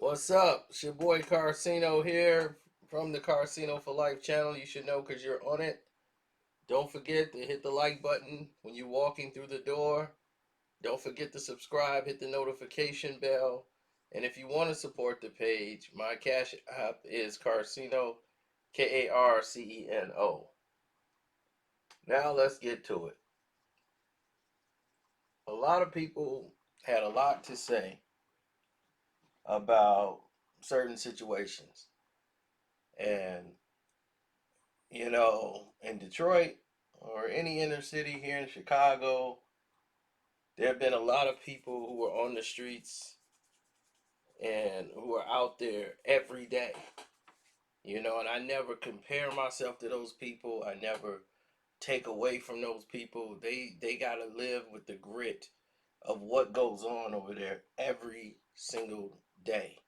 What's up? It's your boy Carcino here from the Carcino for Life channel. You should know because you're on it. Don't forget to hit the like button when you're walking through the door. Don't forget to subscribe, hit the notification bell. And if you want to support the page, my cash app is Carcino, Karceno. Now let's get to it. A lot of people had a lot to say about certain situations. And in Detroit or any inner city here in Chicago, there have been a lot of people who are on the streets and who are out there every day. And I never compare myself to those people. I never take away from those people. They got to live with the grit of what goes on over there every single day.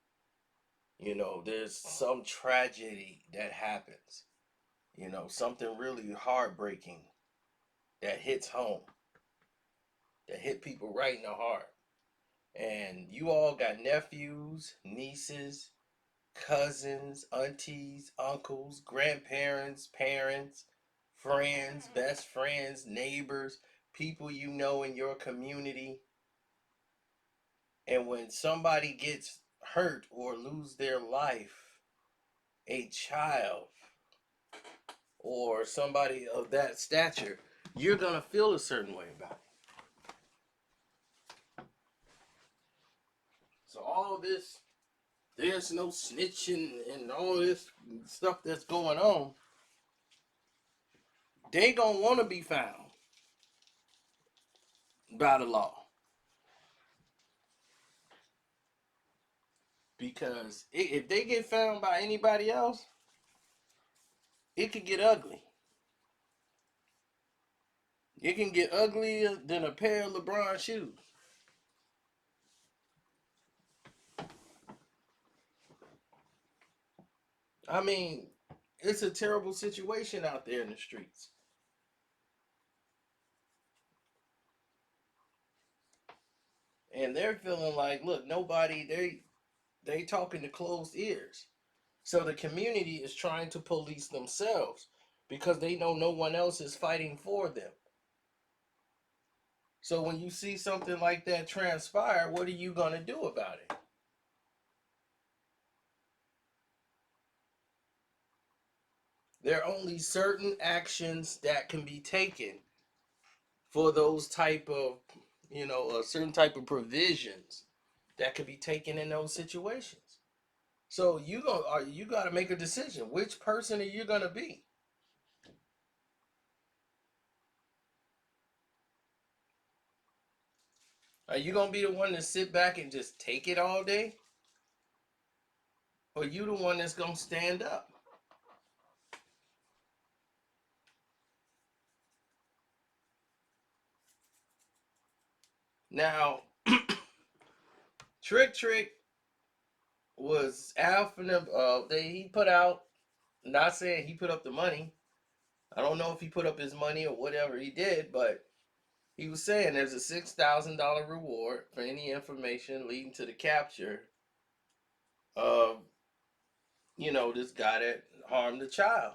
There's some tragedy that happens. Something really heartbreaking that hits home, that hit people right in the heart. And you all got nephews, nieces, cousins, aunties, uncles, grandparents, parents, friends, best friends, neighbors, people you know in your community. And when somebody gets hurt or lose their life, a child or somebody of that stature, you're going to feel a certain way about it. So all this, there's no snitching and all this stuff that's going on. They gonna want to be found by the law, because if they get found by anybody else, it could get ugly. It can get uglier than a pair of LeBron shoes. I mean, it's a terrible situation out there in the streets. And they're feeling like, look, nobody, they talking to closed ears. So the community is trying to police themselves because they know no one else is fighting for them. So when you see something like that transpire, what are you going to do about it? There are only certain actions that can be taken for those type of, certain type of provisions that could be taken in those situations. So you got to make a decision. Which person are you going to be? Are you going to be the one to sit back and just take it all day? Or you the one that's going to stand up? Now, Trick was out from them. He put out. Not saying he put up the money. I don't know if he put up his money or whatever he did, but he was saying there's a $6,000 reward for any information leading to the capture of, this guy that harmed the child.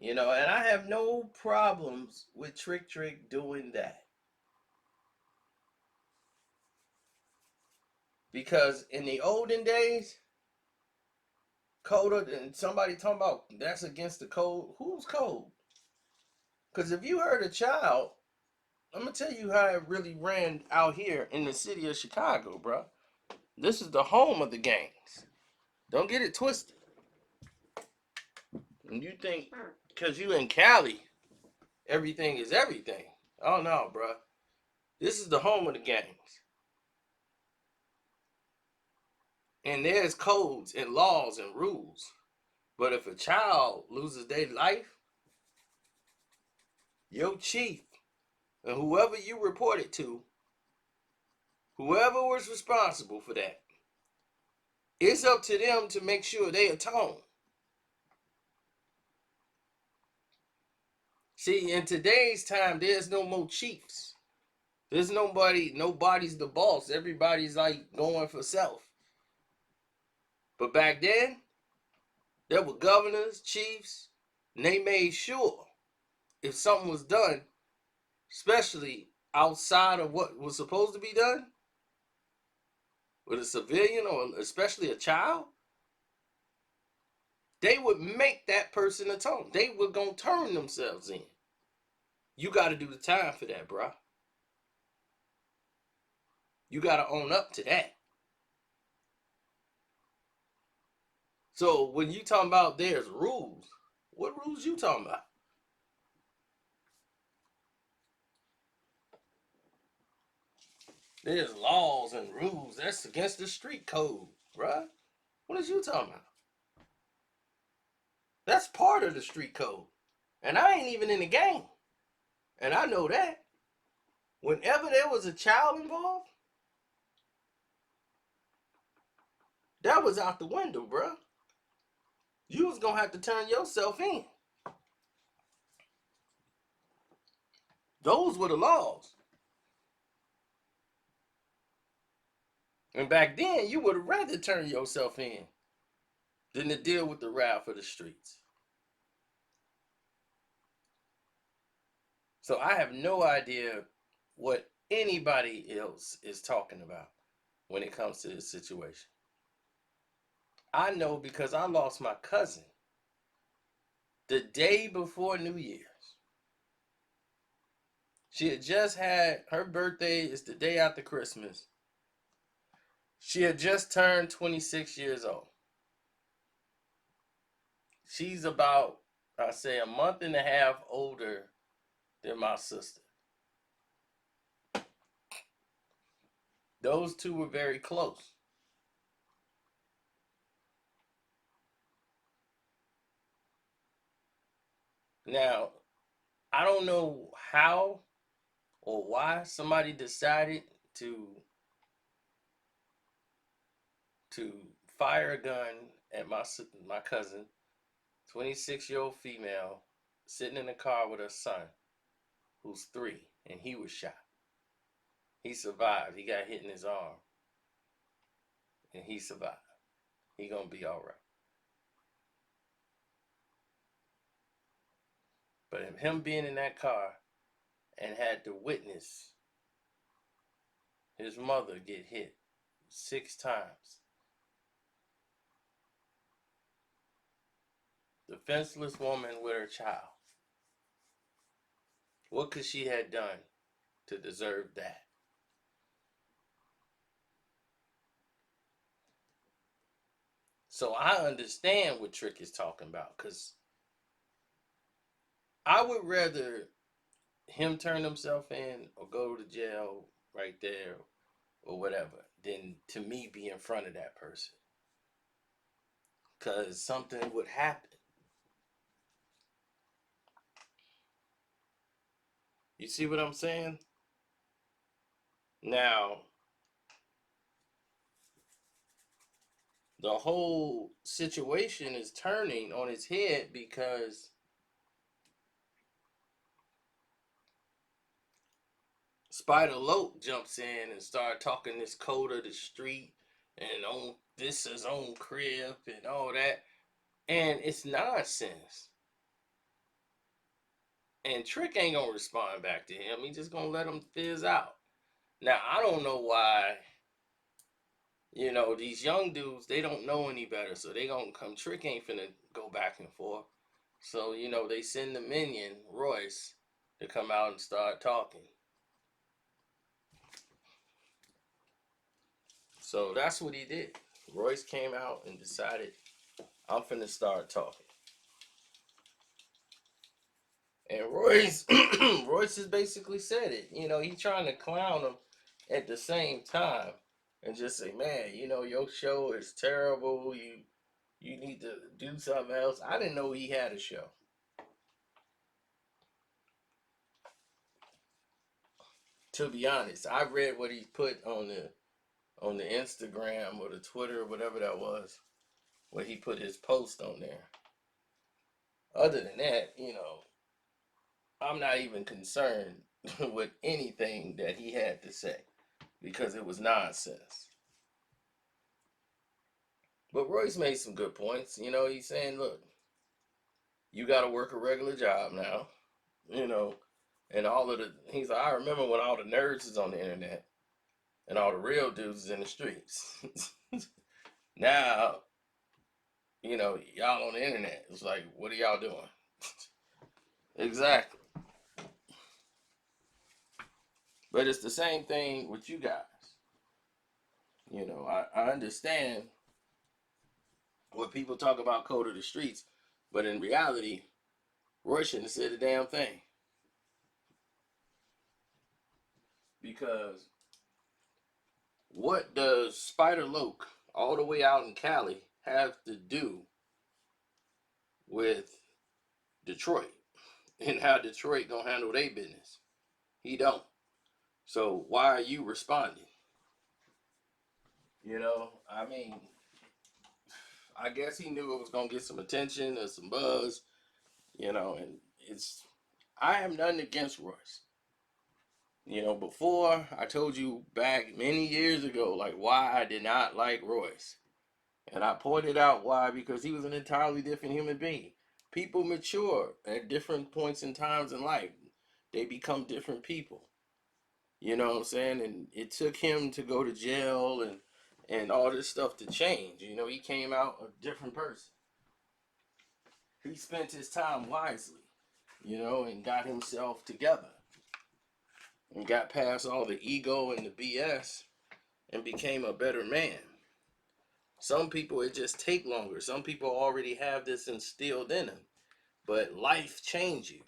And I have no problems with Trick doing that. Because in the olden days, code, and somebody talking about that's against the code. Whose code? Because if you hurt a child, I'm gonna tell you how it really ran out here in the city of Chicago, bro. This is the home of the gangs. Don't get it twisted. And you think because you in Cali, everything is everything. Oh no, bro. This is the home of the gangs. And there's codes and laws and rules. But if a child loses their life, your chief and whoever you report it to, whoever was responsible for that, it's up to them to make sure they atone. See, in today's time, there's no more chiefs. There's nobody's the boss. Everybody's like going for self. But back then, there were governors, chiefs, and they made sure if something was done, especially outside of what was supposed to be done with a civilian or especially a child, they would make that person atone. They were gonna turn themselves in. You got to do the time for that, bro. You got to own up to that. So when you talking about there's rules, what rules you talking about? There's laws and rules. That's against the street code, bruh. What is you talking about? That's part of the street code. And I ain't even in the game. And I know that. Whenever there was a child involved, that was out the window, bruh. You was gonna have to turn yourself in. Those were the laws. And back then, you would have rather turn yourself in than to deal with the wrath of the streets. So I have no idea what anybody else is talking about when it comes to this situation. I know because I lost my cousin the day before New Year's. She had just had her birthday is the day after Christmas. She had just turned 26 years old. She's about, I say, a month and a half older than my sister. Those two were very close. Now, I don't know how or why somebody decided to to fire a gun at my cousin, 26-year-old female, sitting in the car with her son, who's 3, and he was shot. He survived. He got hit in his arm, and he survived. He gonna be all right. But him being in that car and had to witness his mother get hit 6 times. Defenseless woman with her child. What could she have done to deserve that? So I understand what Trick is talking about, because I would rather him turn himself in or go to jail right there or whatever than to me be in front of that person. Because something would happen. You see what I'm saying? Now, the whole situation is turning on its head because Spider Loc jumps in and start talking this code of the street and on this his own crib and all that. And it's nonsense. And Trick ain't gonna respond back to him. He just gonna let him fizz out. Now I don't know why, these young dudes, they don't know any better. So they gonna come. Trick ain't finna go back and forth. So, they send the minion, Royce, to come out and start talking. So that's what he did. Royce came out and decided, I'm finna start talking. And Royce, Royce has basically said it. He's trying to clown him at the same time and just say, man, your show is terrible. You need to do something else. I didn't know he had a show. To be honest, I read what he put on the Instagram or the Twitter or whatever that was, where he put his post on there. Other than that, I'm not even concerned with anything that he had to say because it was nonsense. But Royce made some good points. You know, he's saying, look, you got to work a regular job now, you know, and all of the, he's like, I remember when all the nerds is on the internet and all the real dudes is in the streets. Now, you know, y'all on the internet. It's like, what are y'all doing? Exactly. But it's the same thing with you guys. You know, I understand what people talk about code of the streets, but in reality, Roy shouldn't have said a damn thing. Because what does Spider Loc, all the way out in Cali, have to do with Detroit and how Detroit gonna handle their business? He don't. So why are you responding? You know, I mean, I guess he knew it was gonna get some attention or some buzz, you know, and it's, I have nothing against Royce. You know, before I told you back many years ago, like why I did not like Royce. And I pointed out why, because he was an entirely different human being. People mature at different points in times in life. They become different people. You know what I'm saying? And it took him to go to jail and all this stuff to change. You know, he came out a different person. He spent his time wisely, you know, and got himself together and got past all the ego and the BS and became a better man. Some people, it just take longer. Some people already have this instilled in them, but life changes you,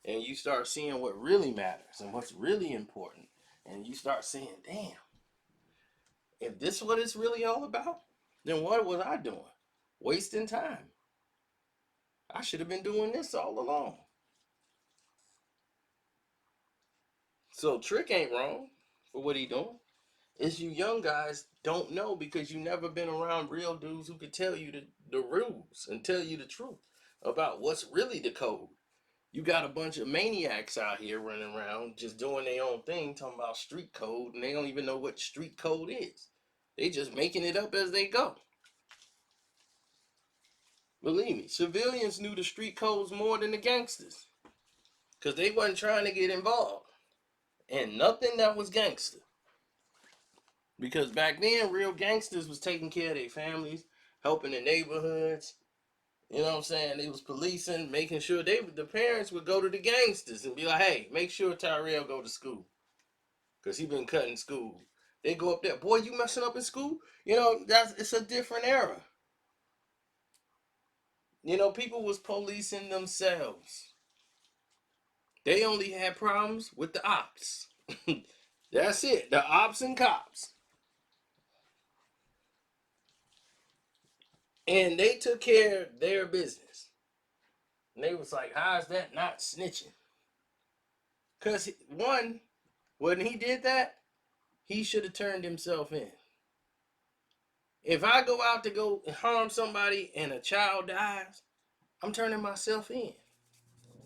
and you start seeing what really matters and what's really important, and you start saying, "Damn, if this is what it's really all about, then what was I doing? Wasting time. I should have been doing this all along." So Trick ain't wrong for what he doing. It's you young guys don't know because you never been around real dudes who could tell you the rules and tell you the truth about what's really the code. You got a bunch of maniacs out here running around just doing their own thing, talking about street code, and they don't even know what street code is. They just making it up as they go. Believe me, civilians knew the street codes more than the gangsters because they wasn't trying to get involved in nothing that was gangster. Because back then, real gangsters was taking care of their families, helping the neighborhoods. You know what I'm saying? They was policing, making sure the parents would go to the gangsters and be like, "Hey, make sure Tyrell go to school, cause he been cutting school." They go up there, "Boy, you messing up in school?" You know, it's a different era. You know, people was policing themselves. They only had problems with the ops. That's it. The ops and cops. And they took care of their business. And they was like, "How is that not snitching?" Cause one, when he did that, he should have turned himself in. If I go out to go harm somebody and a child dies, I'm turning myself in.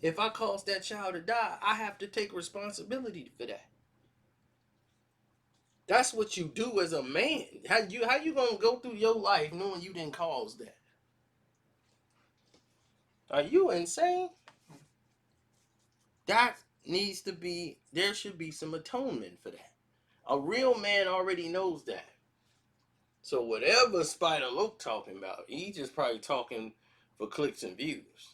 If I cause that child to die, I have to take responsibility for that. That's what you do as a man. How you gonna go through your life knowing you didn't cause that? Are you insane? That needs to be, there should be some atonement for that. A real man already knows that. So whatever Spider Loc talking about, he just probably talking for clicks and views.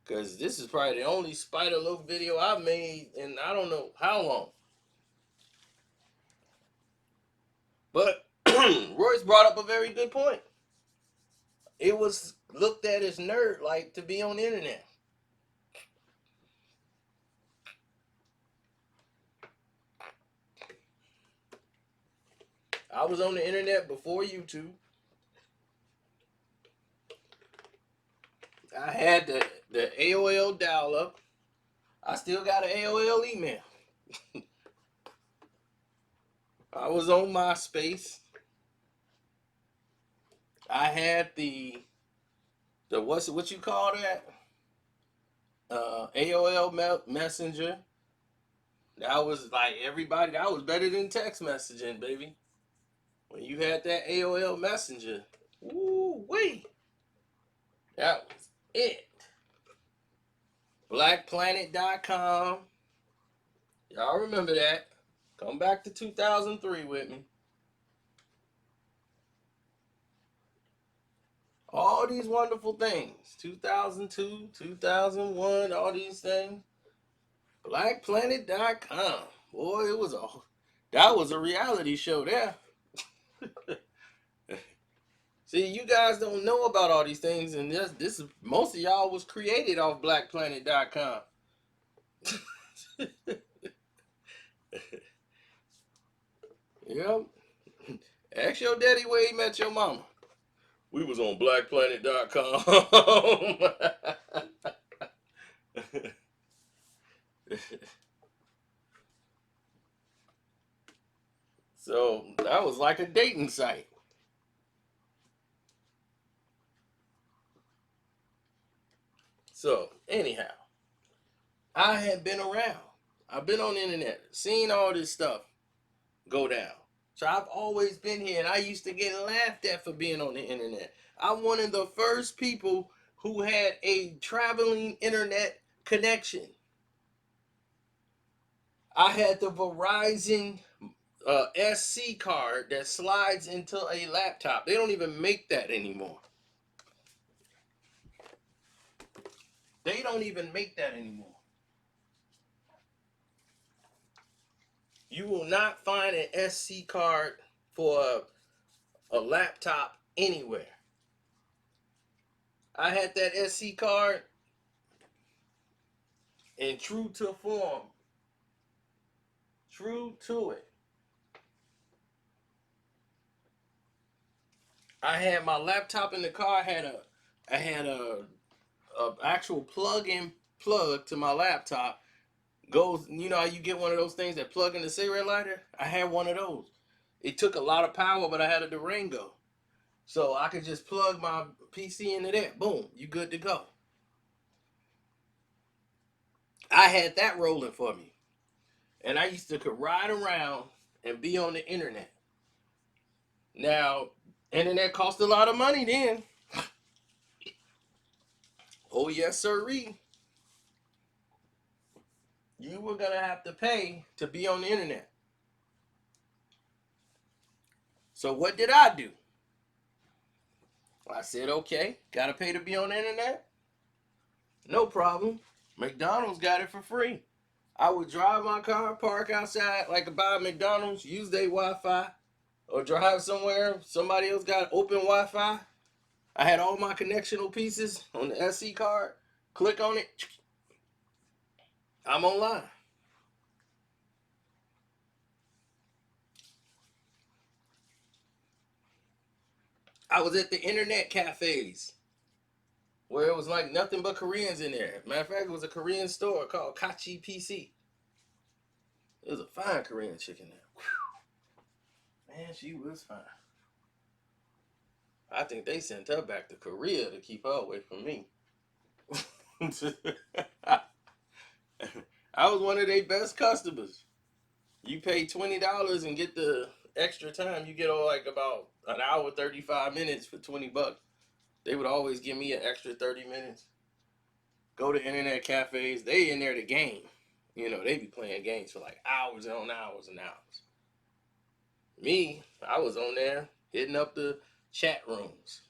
Cause this is probably the only Spider Loc video I've made in I don't know how long. But Royce brought up a very good point. It was looked at as nerd like to be on the internet. I was on the internet before YouTube. I had the AOL dial up. I still got an AOL email. I was on MySpace. I had the what you call that? AOL Messenger. That was like everybody. That was better than text messaging, baby. When you had that AOL Messenger, woo wee, that was it. BlackPlanet.com. Y'all remember that? Come back to 2003 with me. All these wonderful things. 2002, 2001, all these things. BlackPlanet.com. Boy, that was a reality show there. See, you guys don't know about all these things, and this is most of y'all was created off BlackPlanet.com. Yep. Ask your daddy where he met your mama. We was on BlackPlanet.com. So that was like a dating site. So anyhow, I had been around. I've been on the internet, seen all this stuff go down. So I've always been here, and I used to get laughed at for being on the internet. I'm one of the first people who had a traveling internet connection. I had the Verizon SC card that slides into a laptop. They don't even make that anymore. They don't even make that anymore. You will not find an SC card for a laptop anywhere. I had that SC card, and true to form, true to it, I had my laptop in the car. I had a actual plug-in plug to my laptop. Goes, you know how you get one of those things that plug in the cigarette lighter? I had one of those. It took a lot of power, but I had a Durango. So I could just plug my PC into that. Boom, you good to go. I had that rolling for me. And I used to could ride around and be on the internet. Now, internet cost a lot of money then. Oh yes, sirree. You were gonna have to pay to be on the internet. So what did I do? I said, okay, gotta pay to be on the internet? No problem. McDonald's got it for free. I would drive my car, park outside, like by McDonald's, use their Wi-Fi, or drive somewhere somebody else got open Wi-Fi. I had all my connectional pieces on the SC card. Click on it. I'm online. I was at the internet cafes where it was like nothing but Koreans in there. Matter of fact, it was a Korean store called Kachi PC. It was a fine Korean chicken there. Man, she was fine. I think they sent her back to Korea to keep her away from me. I was one of their best customers. You pay $20 and get the extra time. You get like about an hour 35 minutes for $20. They would always give me an extra 30 minutes. Go to internet cafes. They in there to game. You know, they be playing games for like hours on hours and hours. Me, I was on there hitting up the chat rooms.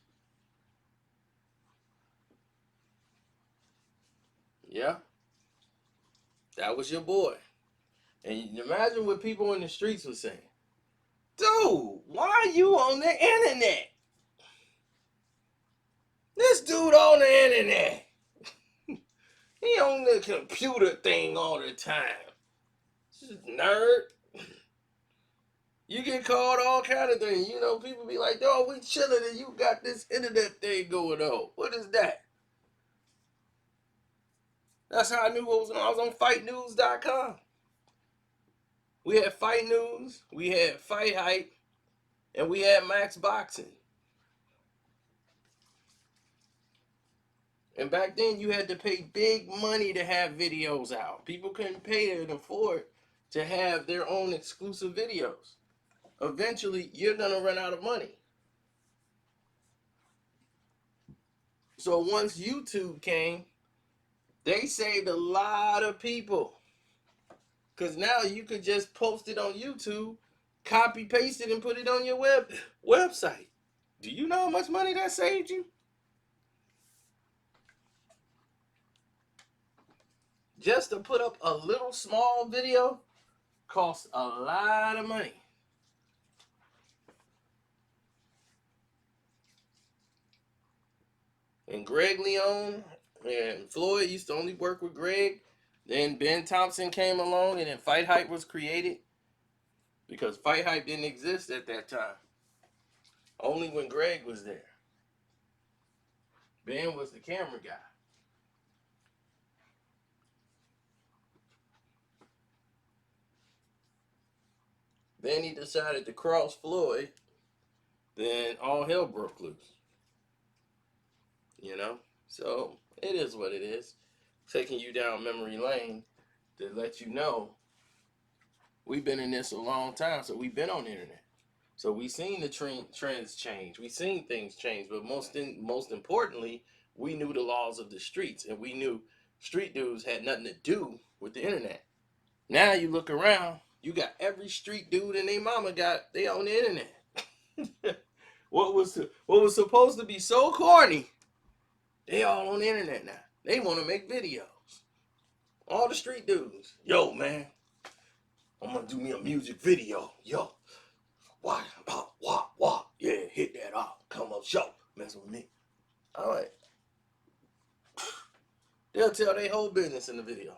Yeah, that was your boy. And imagine what people in the streets were saying. Dude, why are you on the internet? This dude on the internet. He on the computer thing all the time. Nerd. You get called all kind of things. You know, people be like, "Dog, we chilling and you got this internet thing going on. What is that?" That's how I knew what was on. I was on FightNews.com. We had Fight News, we had Fight Hype, and we had Max Boxing. And back then, you had to pay big money to have videos out. People couldn't pay it and afford to have their own exclusive videos. Eventually, you're going to run out of money. So once YouTube came, they saved a lot of people. Because now you could just post it on YouTube, copy paste it, and put it on your website. Do you know how much money that saved you? Just to put up a little small video costs a lot of money. And Greg Leone and Floyd used to only work with Greg. Then Ben Thompson came along, and then Fight Hype was created. Because Fight Hype didn't exist at that time. Only when Greg was there. Ben was the camera guy. Then he decided to cross Floyd. Then all hell broke loose. You know? So it is what it is. Taking you down memory lane to let you know we've been in this a long time. So we've been on the internet. So we've seen the trends change. We've seen things change. But most importantly, we knew the laws of the streets. And we knew street dudes had nothing to do with the internet. Now you look around, you got every street dude and their mama they on the internet. What was supposed to be so corny, they all on the internet now. They want to make videos. All the street dudes. Yo, man, I'm going to do me a music video. Yo, wah. Yeah, hit that off. Come on, show. Mess with me. All right. They'll tell their whole business in the video.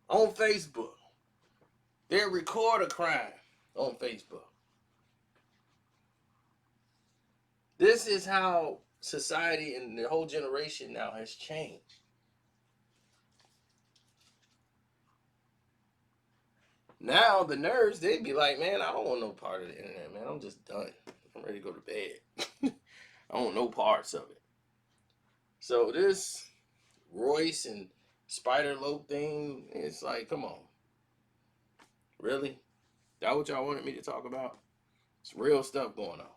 On Facebook. They'll record a crime on Facebook. This is how society and the whole generation now has changed. Now the nerds, they'd be like, man, I don't want no part of the internet, man. I'm just done. I'm ready to go to bed. I don't want no parts of it. So this Royce and Spider Loc thing, it's like, come on. Really? That what y'all wanted me to talk about? It's real stuff going on.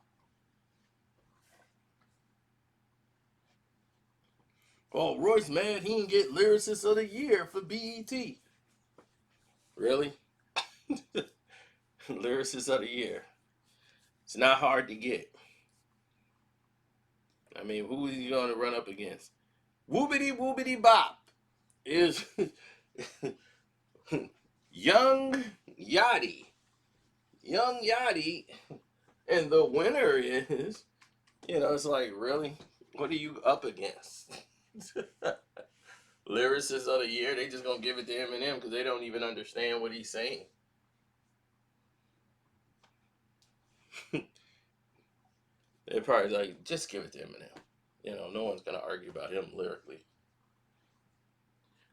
Oh, Royce mad he didn't get Lyricist of the Year for BET. Really? Lyricist of the Year. It's not hard to get. I mean, who is he going to run up against? Woobity Bop is Young Yachty. Young Yachty. And the winner is, it's like, really? What are you up against? Lyricist of the Year, they just gonna give it to Eminem because they don't even understand what he's saying. They're probably like, just give it to Eminem. No one's gonna argue about him lyrically.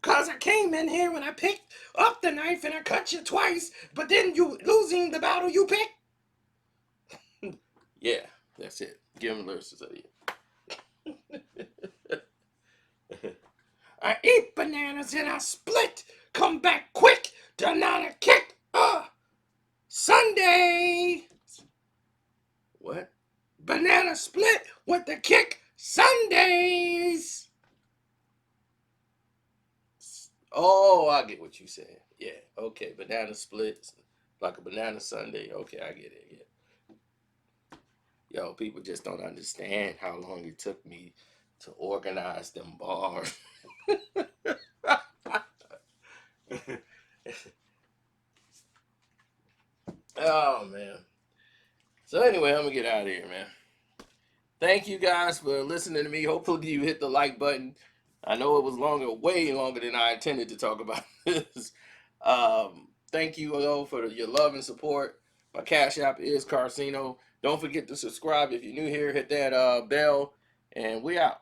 Cause I came in here when I picked up the knife and I cut you twice, but then you losing the battle you picked. Yeah, that's it. Give him Lyricist of the Year. I eat bananas and I split. Come back quick. Banana kick. Sunday. What? Banana split with the kick. Sundays. Oh, I get what you said. Yeah, okay. Banana splits like a banana sundae. Okay, I get it. Yeah. Yo, people just don't understand how long it took me to organize them bars. Oh, man. So anyway, I'm going to get out of here, man. Thank you guys for listening to me. Hopefully you hit the like button. I know it was way longer than I intended to talk about this. Thank you all for your love and support. My Cash App is Carcino. Don't forget to subscribe if you're new here. Hit that bell, and we out.